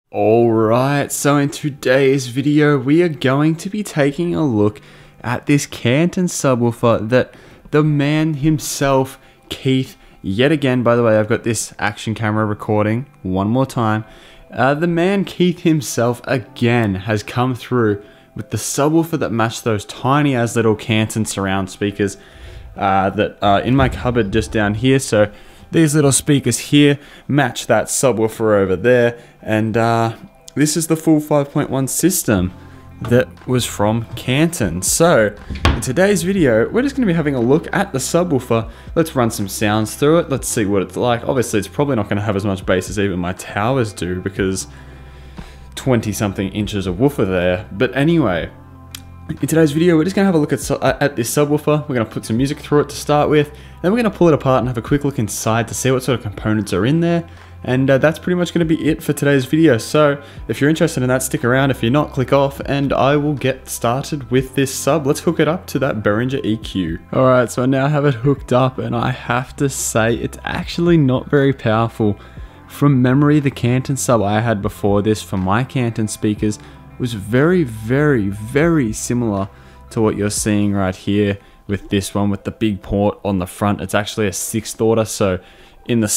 Alright, so in today's video we are going to be taking a look at this Canton subwoofer that the man himself, Keith, yet again, by the way, I've got this action camera recording one more time. The man Keith himself again has come through with the subwoofer that matched those tiny as little Canton surround speakers that are in my cupboard just down here. So these little speakers here match that subwoofer over there, and this is the full 5.1 system that was from Canton. So in today's video we're just going to be having a look at the subwoofer. Let's run some sounds through it, let's see what it's like. Obviously it's probably not going to have as much bass as even my towers do because 20 something inches of woofer there, but anyway, in today's video, we're just going to have a look at this subwoofer. We're going to put some music through it to start with, then we're going to pull it apart and have a quick look inside to see what sort of components are in there, and that's pretty much going to be it for today's video. So if you're interested in that, stick around. If you're not, click off, and I will get started with this sub. Let's hook it up to that Behringer EQ. Alright, so I now have it hooked up, and I have to say it's actually not very powerful. From memory, the Canton sub I had before this for my Canton speakers was very similar to what you're seeing right here with this one, with the big port on the front. It's actually a 6th order, so on the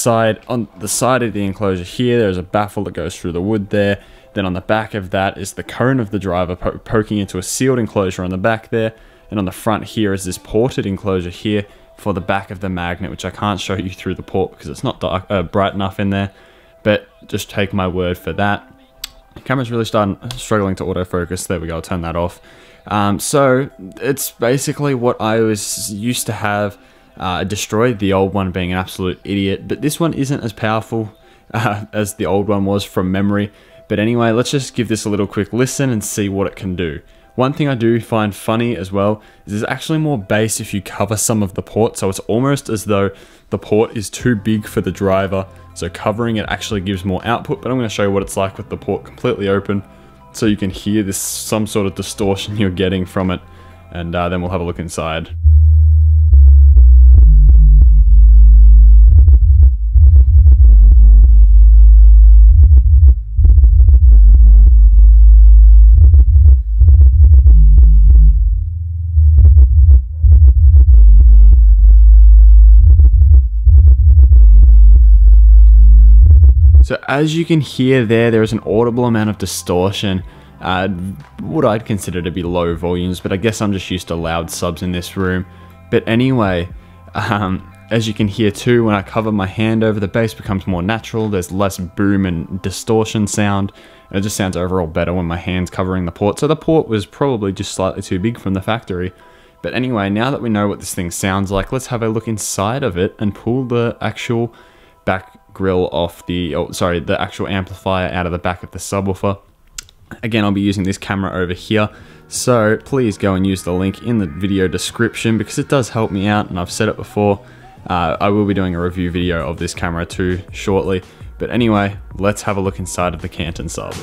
side of the enclosure here, there's a baffle that goes through the wood there. Then on the back of that is the cone of the driver poking into a sealed enclosure on the back there. And on the front here is this ported enclosure here for the back of the magnet, which I can't show you through the port because it's not bright enough in there, but just take my word for that. The camera's really struggling to autofocus. There we go, I'll turn that off. So it's basically what I was used to have. I destroyed the old one being an absolute idiot, but this one isn't as powerful as the old one was from memory. But anyway, let's just give this a little quick listen and see what it can do. One thing I do find funny as well is there's actually more bass if you cover some of the port, so it's almost as though the port is too big for the driver, so covering it actually gives more output. But I'm going to show you what it's like with the port completely open, so you can hear this some sort of distortion you're getting from it, and then we'll have a look inside. So as you can hear there is an audible amount of distortion, what I'd consider to be low volumes, but I guess I'm just used to loud subs in this room. But anyway, as you can hear too, when I cover my hand over, the bass becomes more natural, there's less boom and distortion sound, and it just sounds overall better when my hand's covering the port. So the port was probably just slightly too big from the factory. But anyway, now that we know what this thing sounds like, let's have a look inside of it and pull the actual back grill off the actual amplifier out of the back of the subwoofer. Again, I'll be using this camera over here, so please go and use the link in the video description because it does help me out, and I've said it before. I will be doing a review video of this camera too shortly, but anyway, let's have a look inside of the Canton sub.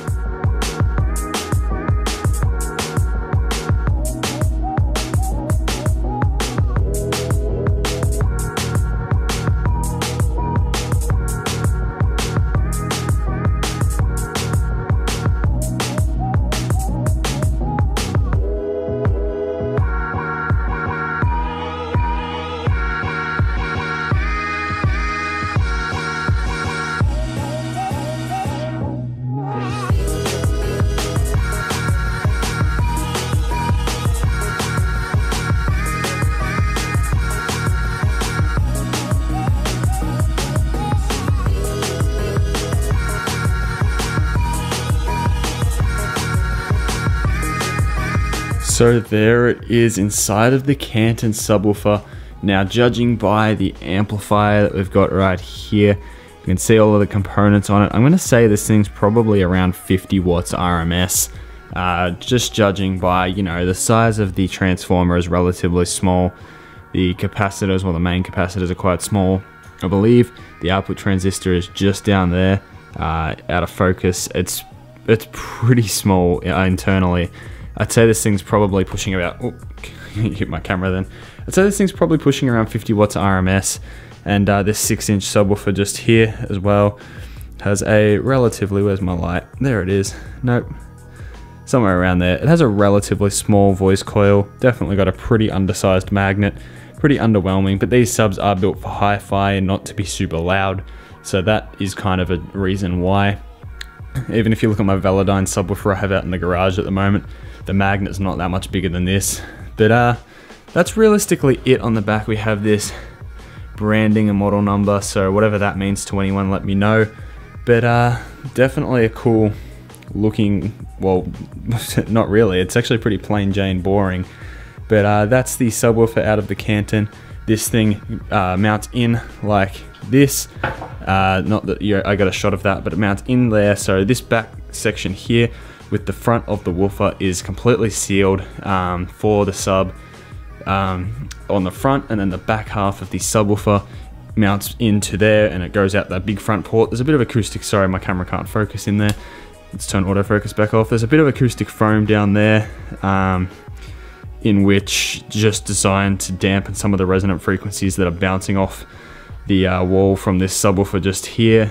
So there it is inside of the Canton subwoofer. Now, judging by the amplifier that we've got right here, you can see all of the components on it. I'm going to say this thing's probably around 50 watts RMS. Just judging by, you know, the size of the transformer is relatively small. The capacitors, well, the main capacitors are quite small. I believe the output transistor is just down there, out of focus. It's pretty small internally. I'd say this thing's probably pushing about, oh, hit my camera then. I'd say this thing's probably pushing around 50 watts RMS, and this 6-inch subwoofer just here as well. has a relatively, where's my light? There it is. Nope. Somewhere around there. It has a relatively small voice coil. Definitely got a pretty undersized magnet. Pretty underwhelming, but these subs are built for hi-fi and not to be super loud. So that is kind of a reason why. Even if you look at my Velodyne subwoofer I have out in the garage at the moment, the magnet's not that much bigger than this. But that's realistically it on the back. We have this branding and model number, so whatever that means to anyone, let me know. But definitely a cool looking, well, not really, it's actually pretty plain Jane boring. But that's the subwoofer out of the Canton. This thing mounts in like this. Not that I got a shot of that, but it mounts in there. So this back section here with the front of the woofer is completely sealed for the sub on the front, and then the back half of the subwoofer mounts into there and it goes out that big front port. There's a bit of acoustic, sorry my camera can't focus in there. Let's turn autofocus back off. There's a bit of acoustic foam down there in which just designed to dampen some of the resonant frequencies that are bouncing off the wall from this subwoofer just here,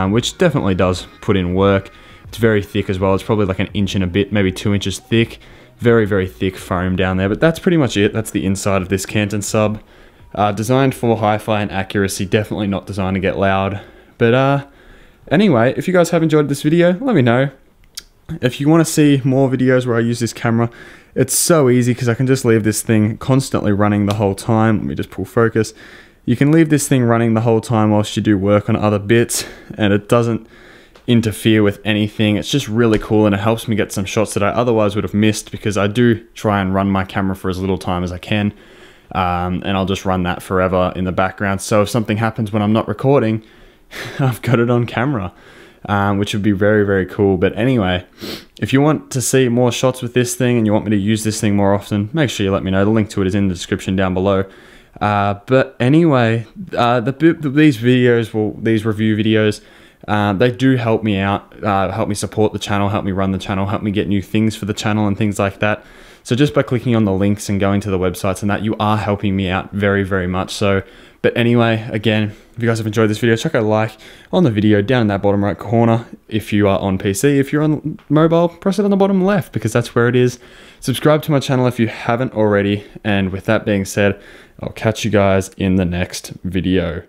which definitely does put in work. It's very thick as well. It's probably like an inch and a bit, maybe 2 inches thick. Very, very thick foam down there, but that's pretty much it. That's the inside of this Canton sub. Designed for hi-fi and accuracy, definitely not designed to get loud. But anyway, if you guys have enjoyed this video, let me know. If you want to see more videos where I use this camera, it's so easy because I can just leave this thing constantly running the whole time. Let me just pull focus. You can leave this thing running the whole time whilst you do work on other bits, and it doesn't interfere with anything. It's just really cool, and it helps me get some shots that I otherwise would have missed, because I do try and run my camera for as little time as I can, and I'll just run that forever in the background. So if something happens when I'm not recording, I've got it on camera, which would be very, very cool. But anyway, if you want to see more shots with this thing and you want me to use this thing more often, make sure you let me know. The link to it is in the description down below. But anyway, these videos, these review videos, they do help me out, help me support the channel, help me run the channel, help me get new things for the channel and things like that. So just by clicking on the links and going to the websites and that, you are helping me out very, very much so. But anyway, again, if you guys have enjoyed this video, chuck a like on the video down in that bottom right corner if you are on PC. If you're on mobile, press it on the bottom left because that's where it is. Subscribe to my channel if you haven't already. And with that being said, I'll catch you guys in the next video.